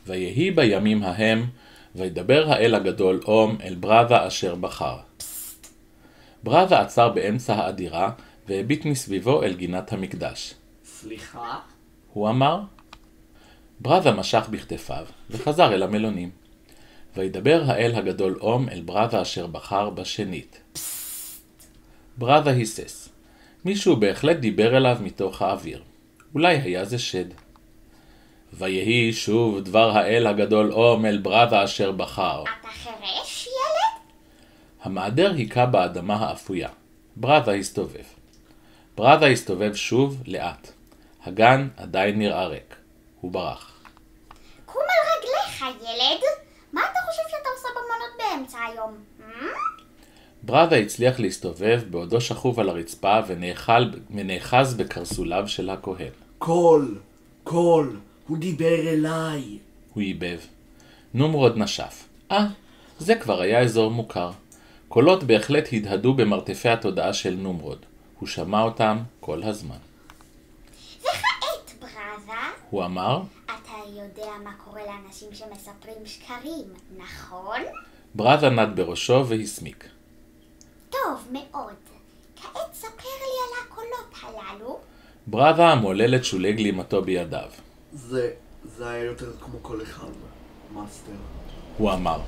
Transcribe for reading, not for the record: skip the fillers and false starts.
ויהי בימים ההם, וידבר האל הגדול אום אל ברזה אשר בחר. ברזה עצר באמצע האדירה, והביט מסביבו אל גינת המקדש. סליחה? הוא אמר. ברזה משך בכתפיו, וחזר אל המלונים. וידבר האל הגדול אום אל ברזה אשר בחר בשנית. ברזה היסס. מישהו בהחלט דיבר אליו מתוך האוויר. אולי היה זה שד. ויהי שוב דבר האל הגדול אום אל ברזה אשר בחר. אתה חרש, ילד? המעדר היכה באדמה האפויה. ברזה הסתובב. ברזה הסתובב שוב לאט. הגן עדיין נראה ריק. הוא ברח. קום על רגליך, ילד. מה אתה חושב שאתה עושה במעונות באמצע היום? ברזה הצליח להסתובב בעודו שכוב על הרצפה ונאחז בקרסוליו של הכהן. קול, הוא דיבר אליי. הוא איבב. נומרוד נשף. זה כבר היה אזור מוכר. קולות בהחלט הדהדו במרתפי התודעה של נומרוד. הוא שמע אותם כל הזמן. וכעת, ברזה, הוא אמר. אתה יודע מה קורה לאנשים שמספרים שקרים, נכון? ברזה נד בראשו והסמיק. טוב מאוד. כעת ספר לי על הקולות הללו. ברזה מולל את שולי גלימתו בידיו. זה היה יותר כמו כל אחד, מאסטר. הוא אמר.